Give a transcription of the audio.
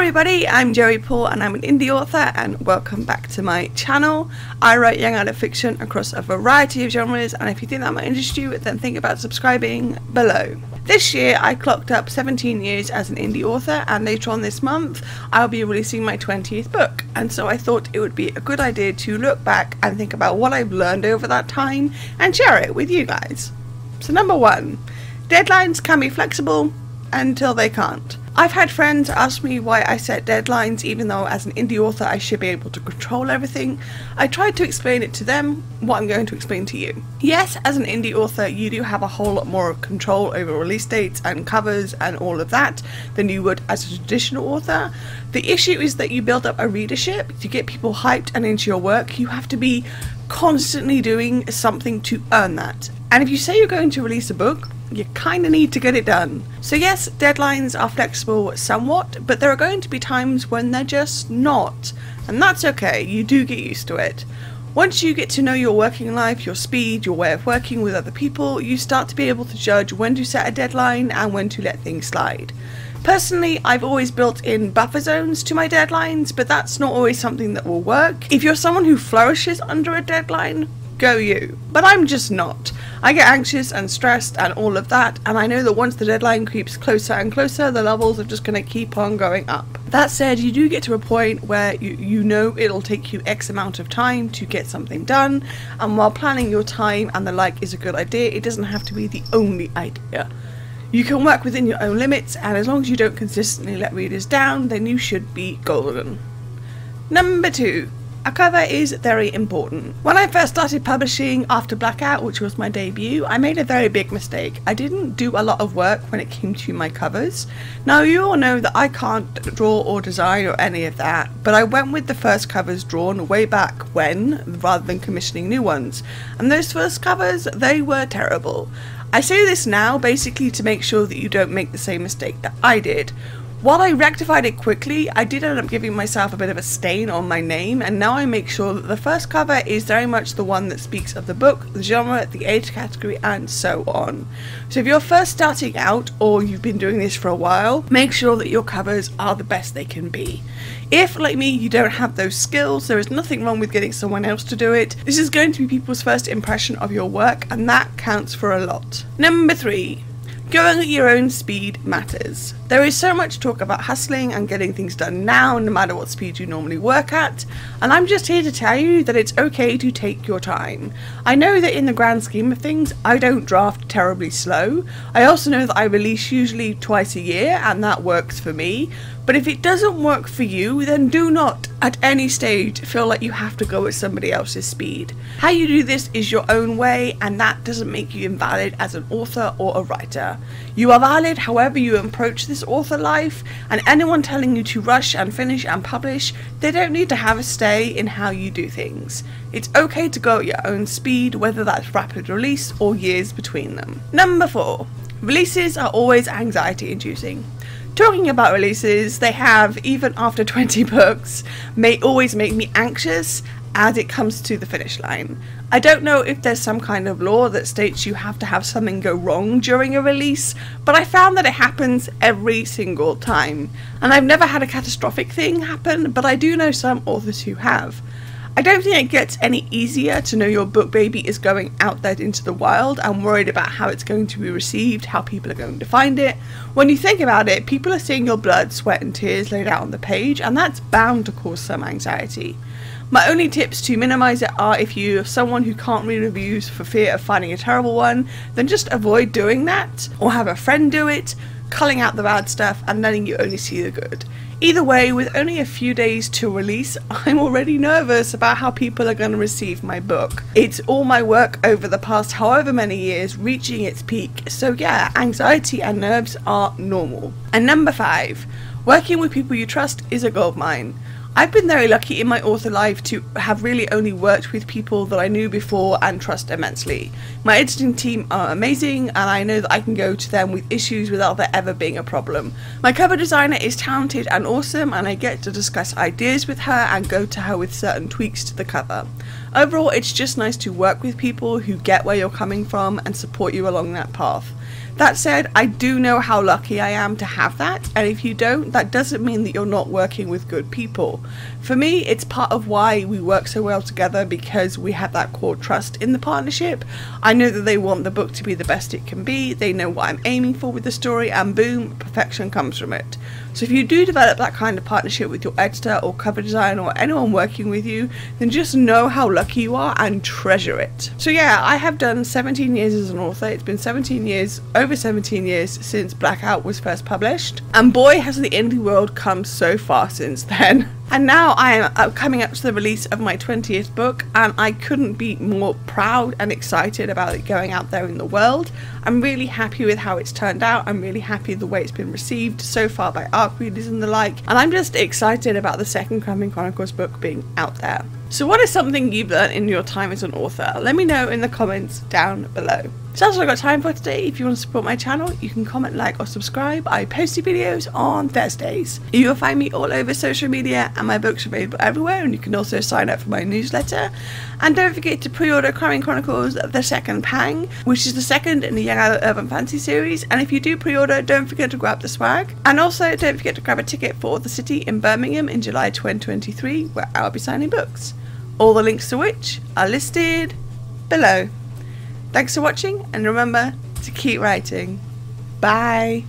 everybody, I'm Joey Paul and I'm an indie author, and welcome back to my channel. I write young adult fiction across a variety of genres, and if you think that might interest you, then think about subscribing below. This year I clocked up 17 years as an indie author, and later on this month I'll be releasing my 20th book, and so I thought it would be a good idea to look back and think about what I've learned over that time and share it with you guys. So number one, deadlines can be flexible until they can't. I've had friends ask me why I set deadlines even though as an indie author I should be able to control everything. I tried to explain it to them what I'm going to explain to you. Yes, as an indie author you do have a whole lot more control over release dates and covers and all of that than you would as a traditional author. The issue is that you build up a readership. To get people hyped and into your work, you have to be constantly doing something to earn that. And if you say you're going to release a book, you kind of need to get it done. So yes, deadlines are flexible somewhat, but there are going to be times when they're just not. And that's okay, you do get used to it. Once you get to know your working life, your speed, your way of working with other people, you start to be able to judge when to set a deadline and when to let things slide. Personally, I've always built in buffer zones to my deadlines, but that's not always something that will work. If you're someone who flourishes under a deadline, go you. But I'm just not. I get anxious and stressed and all of that, and I know that once the deadline creeps closer and closer, the levels are just going to keep on going up. That said, you do get to a point where you know it'll take you X amount of time to get something done, and while planning your time and the like is a good idea, it doesn't have to be the only idea. You can work within your own limits, and as long as you don't consistently let readers down, then you should be golden. Number two. A cover is very important. When I first started publishing after Blackout, which was my debut, I made a very big mistake. I didn't do a lot of work when it came to my covers. Now you all know that I can't draw or design or any of that, but I went with the first covers drawn way back when, rather than commissioning new ones. And those first covers, they were terrible. I say this now basically to make sure that you don't make the same mistake that I did. While I rectified it quickly, I did end up giving myself a bit of a stain on my name, and now I make sure that the first cover is very much the one that speaks of the book, the genre, the age category, and so on. So if you're first starting out, or you've been doing this for a while, make sure that your covers are the best they can be. If, like me, you don't have those skills, there is nothing wrong with getting someone else to do it. This is going to be people's first impression of your work, and that counts for a lot. Number three. Going at your own speed matters. There is so much talk about hustling and getting things done now, no matter what speed you normally work at, and I'm just here to tell you that it's okay to take your time. I know that in the grand scheme of things, I don't draft terribly slow. I also know that I release usually twice a year, and that works for me. But if it doesn't work for you, then do not, at any stage, feel like you have to go at somebody else's speed. How you do this is your own way, and that doesn't make you invalid as an author or a writer. You are valid however you approach this author life, and anyone telling you to rush and finish and publish, they don't need to have a say in how you do things. It's okay to go at your own speed, whether that's rapid release or years between them. Number four. Releases are always anxiety inducing. Talking about releases, they have, even after 20 books, may always make me anxious as it comes to the finish line. I don't know if there's some kind of law that states you have to have something go wrong during a release, but I found that it happens every single time. And I've never had a catastrophic thing happen, but I do know some authors who have. I don't think it gets any easier to know your book baby is going out there into the wild and worried about how it's going to be received, how people are going to find it. When you think about it, people are seeing your blood, sweat and tears laid out on the page, and that's bound to cause some anxiety. My only tips to minimise it are, if you're someone who can't read reviews for fear of finding a terrible one, then just avoid doing that, or have a friend do it, culling out the bad stuff and letting you only see the good. Either way, with only a few days to release, I'm already nervous about how people are going to receive my book. It's all my work over the past however many years reaching its peak, so yeah, anxiety and nerves are normal. And number five, working with people you trust is a goldmine. I've been very lucky in my author life to have really only worked with people that I knew before and trust immensely. My editing team are amazing, and I know that I can go to them with issues without there ever being a problem. My cover designer is talented and awesome, and I get to discuss ideas with her and go to her with certain tweaks to the cover. Overall, it's just nice to work with people who get where you're coming from and support you along that path. That said, I do know how lucky I am to have that, and if you don't, that doesn't mean that you're not working with good people. For me, it's part of why we work so well together, because we have that core trust in the partnership. I know that they want the book to be the best it can be, they know what I'm aiming for with the story, and boom, perfection comes from it. So if you do develop that kind of partnership with your editor or cover designer or anyone working with you, then just know how lucky you are and treasure it. So yeah, I have done 17 years as an author. It's been 17 years, over 17 years since Blackout was first published, and boy has the indie world come so far since then. And now I am coming up to the release of my 20th book, and I couldn't be more proud and excited about it going out there in the world. I'm really happy with how it's turned out. I'm really happy the way it's been received so far by ARC readers and the like, and I'm just excited about the second Crumbing Chronicles book being out there. So what is something you've learned in your time as an author? Let me know in the comments down below. So that's all I've got time for today. If you want to support my channel, you can comment, like or subscribe. I post videos on Thursdays. You will find me all over social media, and my books are available everywhere, and you can also sign up for my newsletter. And don't forget to pre-order Crumbing Chronicles The Second Pang, which is the second in the Young Adult Urban Fantasy series, and if you do pre-order, don't forget to grab the swag. And also don't forget to grab a ticket for The City in Birmingham in July 2023, where I'll be signing books. All the links to which are listed below. Thanks for watching, and remember to keep writing. Bye!